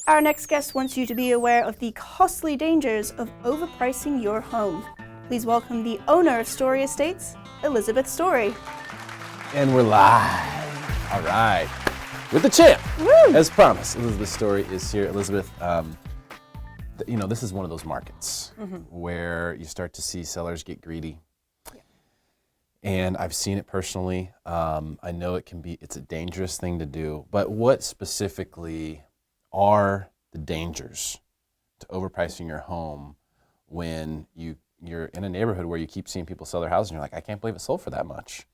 Our next guest wants you to be aware of the costly dangers of overpricing your home. Please welcome the owner of Story Estates, Elizabeth Story. And we're live. All right. With the champ. Woo! As promised, Elizabeth Story is here. Elizabeth, this is one of those markets where you start to see sellers get greedy. Yeah. And I've seen it personally. I know it's a dangerous thing to do, but what specifically are the dangers to overpricing your home when you're in a neighborhood where you keep seeing people sell their houses and you're like, I can't believe it sold for that much?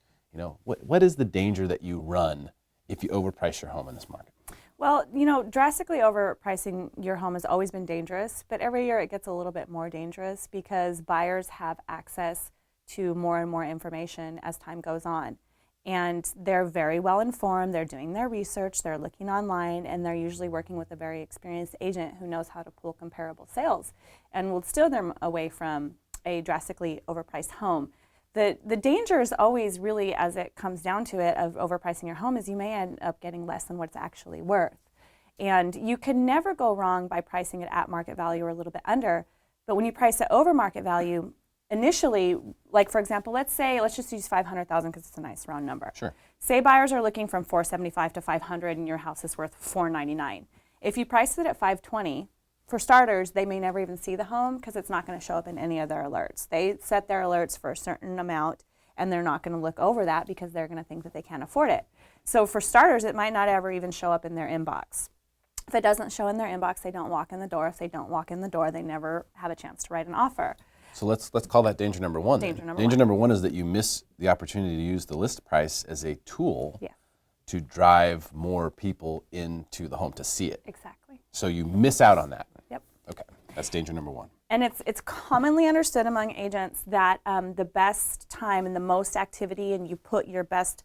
What is the danger that you run if you overprice your home in this market? Well, drastically overpricing your home has always been dangerous, but every year it gets a little bit more dangerous because buyers have access to more and more information as time goes on. And they're very well informed, they're doing their research, they're looking online, and they're usually working with a very experienced agent who knows how to pull comparable sales and will steer them away from a drastically overpriced home. The danger is always really, as it comes down to it, of overpricing your home is you may end up getting less than what it's actually worth. And you can never go wrong by pricing it at market value or a little bit under, but when you price it over market value, initially, like for example, let's just use 500,000 because it's a nice round number. Sure. Say buyers are looking from 475 to 500 and your house is worth 499. If you price it at 520, for starters, they may never even see the home because it's not going to show up in any of their alerts. They set their alerts for a certain amount and they're not going to look over that because they're going to think that they can't afford it. So for starters, it might not ever even show up in their inbox. If it doesn't show in their inbox, they don't walk in the door. If they don't walk in the door, they never have a chance to write an offer. So let's call that danger number one. Danger number one is that you miss the opportunity to use the list price as a tool Yeah. to drive more people into the home to see it. Exactly. So you miss out on that. Yep. Okay, that's danger number one. And it's commonly understood among agents that the best time and the most activity, and you put your best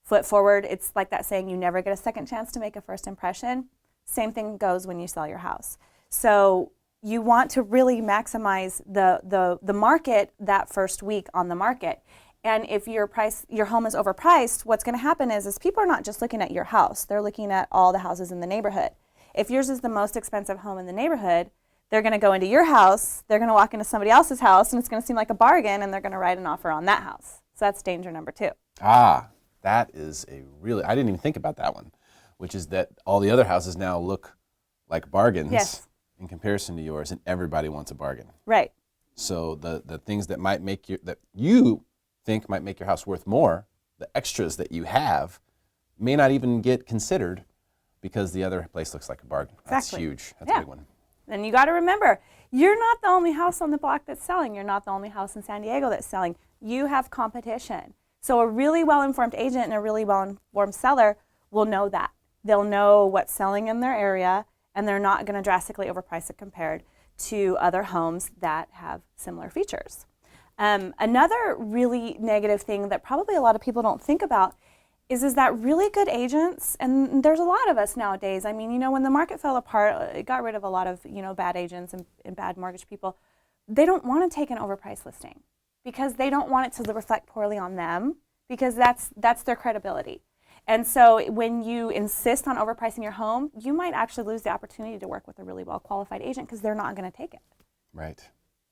foot forward. It's like that saying, you never get a second chance to make a first impression. Same thing goes when you sell your house. So you want to really maximize the market that first week on the market. And if your home is overpriced, what's going to happen is people are not just looking at your house. They're looking at all the houses in the neighborhood. If yours is the most expensive home in the neighborhood, they're going to go into your house, they're going to walk into somebody else's house, and it's going to seem like a bargain, and they're going to write an offer on that house. So that's danger number two. That is I didn't even think about that one, which is that all the other houses now look like bargains. Yes. In comparison to yours, and everybody wants a bargain. Right. So the things that you think might make your house worth more, the extras that you have, may not even get considered because the other place looks like a bargain. Exactly. That's huge. That's a big one. And you got to remember, you're not the only house on the block that's selling. You're not the only house in San Diego that's selling. You have competition. So a really well-informed agent and a really well-informed seller will know that. They'll know what's selling in their area, and they're not going to drastically overprice it compared to other homes that have similar features. Another really negative thing that probably a lot of people don't think about is that really good agents, and there's a lot of us nowadays. I mean, when the market fell apart, it got rid of a lot of bad agents and bad mortgage people. They don't want to take an overpriced listing because they don't want it to reflect poorly on them, because that's their credibility. And so when you insist on overpricing your home, you might actually lose the opportunity to work with a really well-qualified agent because they're not going to take it. Right.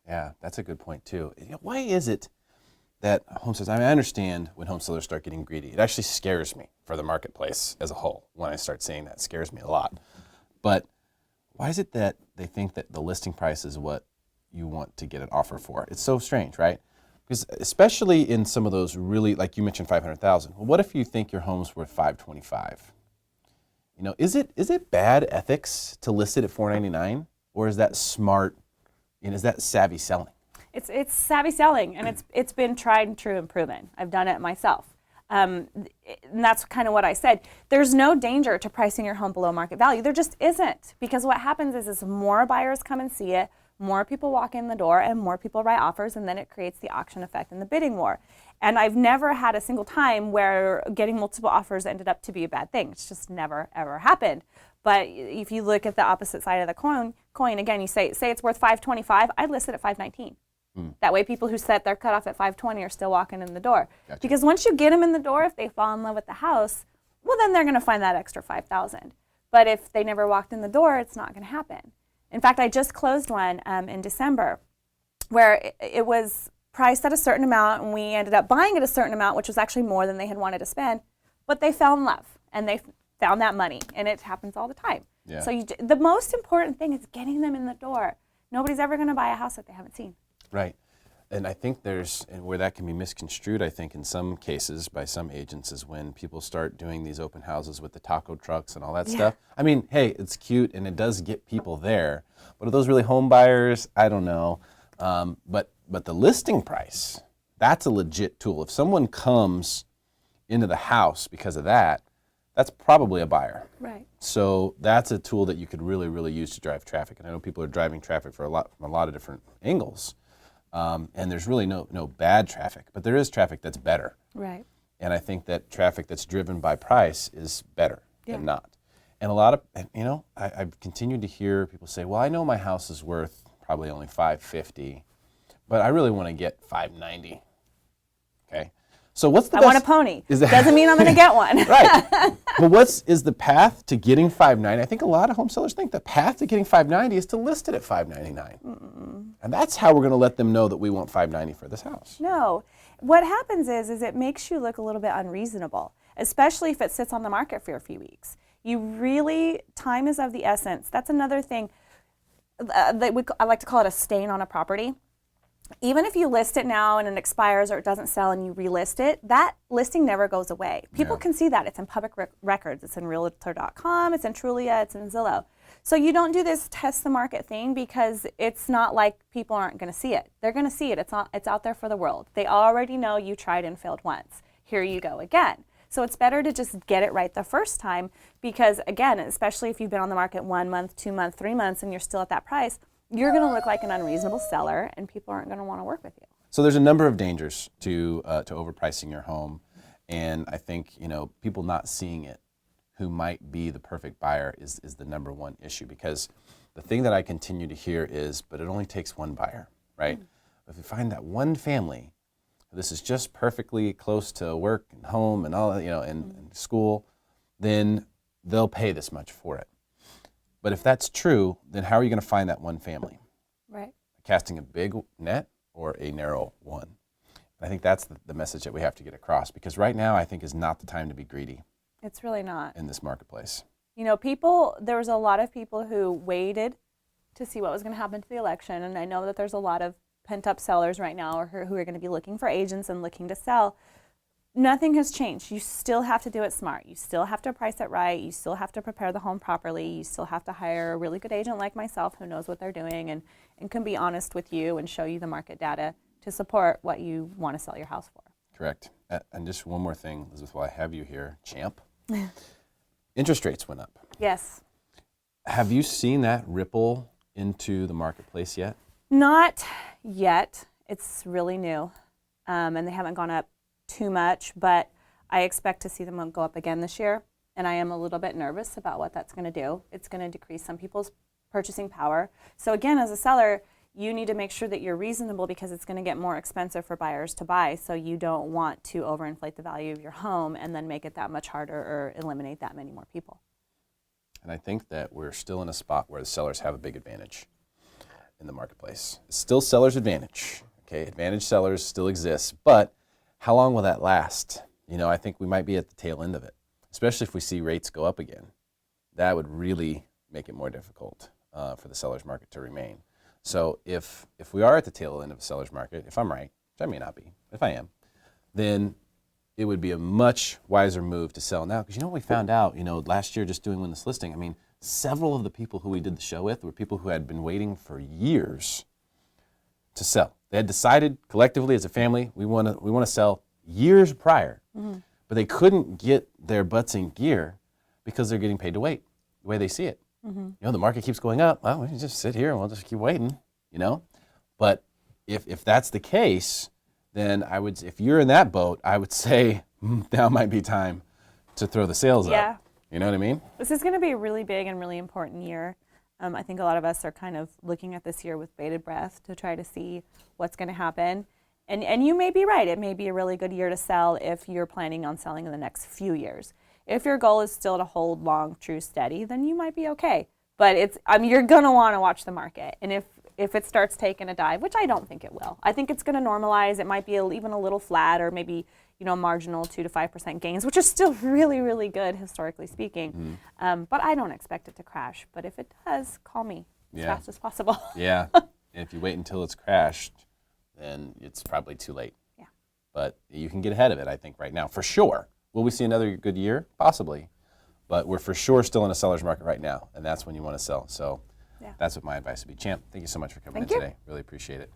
Yeah, that's a good point too. Why is it that home sellers, I understand when home sellers start getting greedy. It actually scares me for the marketplace as a whole. When I start seeing that, it scares me a lot. But why is it that they think that the listing price is what you want to get an offer for? It's so strange, right? Because especially in some of those really, like you mentioned, 500,000. Well, what if you think your home's worth 525? Is it bad ethics to list it at 499, or is that smart? Is that savvy selling? It's savvy selling, and it's been tried and true and proven. I've done it myself. And that's kind of what I said. There's no danger to pricing your home below market value. There just isn't, because what happens is more buyers come and see it, more people walk in the door, and more people write offers, and then it creates the auction effect and the bidding war. And I've never had a single time where getting multiple offers ended up to be a bad thing. It's just never, ever happened. But if you look at the opposite side of the coin again, you say it's worth 525, I'd list it at 519. That way people who set their cutoff at 520 are still walking in the door. Gotcha. Because once you get them in the door, if they fall in love with the house, well, then they're going to find that extra 5,000. But if they never walked in the door, it's not going to happen. In fact, I just closed one in December where it was priced at a certain amount, and we ended up buying at a certain amount, which was actually more than they had wanted to spend. But they fell in love, and they found that money, and it happens all the time. Yeah. So the most important thing is getting them in the door. Nobody's ever going to buy a house that they haven't seen. Right. And I think and where that can be misconstrued, I think, in some cases by some agents is when people start doing these open houses with the taco trucks and all that stuff. I mean, hey, it's cute and it does get people there. But are those really home buyers? I don't know. But the listing price, that's a legit tool. If someone comes into the house because of that, that's probably a buyer. Right. So that's a tool that you could really, really use to drive traffic. And I know people are driving traffic from a lot of different angles. And there's really no bad traffic, but there is traffic that's better. Right. And I think that traffic that's driven by price is better than not. And a lot of, I've continued to hear people say, well, I know my house is worth probably only $550, but I really want to get $590. Okay. So what's the I best? want a pony. Doesn't mean I'm going to get one. Right. But is the path to getting $590? I think a lot of home sellers think the path to getting $590 is to list it at $599. And that's how we're going to let them know that we want $590 for this house. No. What happens is it makes you look a little bit unreasonable, especially if it sits on the market for a few weeks. Time is of the essence. That's another thing. I like to call it a stain on a property. Even if you list it now and it expires or it doesn't sell and you relist it, that listing never goes away. People can see that. It's in public records. It's in Realtor.com. It's in Trulia. It's in Zillow. So you don't do this test the market thing because it's not like people aren't going to see it. They're going to see it. It's out there for the world. They already know you tried and failed once. Here you go again. So it's better to just get it right the first time because, again, especially if you've been on the market 1 month, 2 months, 3 months, and you're still at that price, you're going to look like an unreasonable seller, and people aren't going to want to work with you. So there's a number of dangers to overpricing your home, and I think people not seeing it, who might be the perfect buyer, is the number one issue. Because the thing that I continue to hear is, but it only takes one buyer, right? If you find that one family, this is just perfectly close to work and home and all, and school, then they'll pay this much for it. But if that's true, then how are you going to find that one family? Right. Casting a big net or a narrow one? And I think that's the message that we have to get across, because right now I think is not the time to be greedy. It's really not. In this marketplace. There was a lot of people who waited to see what was going to happen to the election, and I know that there's a lot of pent-up sellers right now who are going to be looking for agents and looking to sell. Nothing has changed. You still have to do it smart. You still have to price it right. You still have to prepare the home properly. You still have to hire a really good agent like myself who knows what they're doing and can be honest with you and show you the market data to support what you want to sell your house for. Correct. And just one more thing, Elizabeth, while I have you here, champ. Interest rates went up. Yes. Have you seen that ripple into the marketplace yet? Not yet. It's really new. And they haven't gone up too much, but I expect to see them go up again this year, and I am a little bit nervous about what that's going to do. It's going to decrease some people's purchasing power. So again, as a seller, you need to make sure that you're reasonable because it's going to get more expensive for buyers to buy, so you don't want to overinflate the value of your home and then make it that much harder or eliminate that many more people. And I think that we're still in a spot where the sellers have a big advantage in the marketplace. It's still seller's advantage. Okay, advantage sellers still exists, but how long will that last? I think we might be at the tail end of it, especially if we see rates go up again. That would really make it more difficult for the seller's market to remain. So if we are at the tail end of a seller's market, if I'm right, which I may not be, if I am, then it would be a much wiser move to sell now. Because what we found out, last year just doing this listing, several of the people who we did the show with were people who had been waiting for years to sell. They had decided collectively as a family, we want to sell years prior, but they couldn't get their butts in gear because they're getting paid to wait the way they see it. The market keeps going up. Well, we can just sit here and we'll just keep waiting, But if that's the case, then if you're in that boat, I would say now might be time to throw the sails up. You know what I mean? This is going to be a really big and really important year. I think a lot of us are kind of looking at this year with bated breath to try to see what's going to happen. And you may be right. It may be a really good year to sell if you're planning on selling in the next few years. If your goal is still to hold long, true, steady, then you might be okay. But you're going to want to watch the market. And if it starts taking a dive, which I don't think it will, I think it's going to normalize. It might be even a little flat, or maybe, marginal 2 to 5% gains, which is still really, really good historically speaking. But I don't expect it to crash. But if it does, call me as fast as possible. Yeah. And if you wait until it's crashed, then it's probably too late. Yeah. But you can get ahead of it, I think, right now, for sure. Will we see another good year? Possibly. But we're for sure still in a seller's market right now, and that's when you want to sell. So that's what my advice would be. Champ, thank you so much for coming in today. Really appreciate it.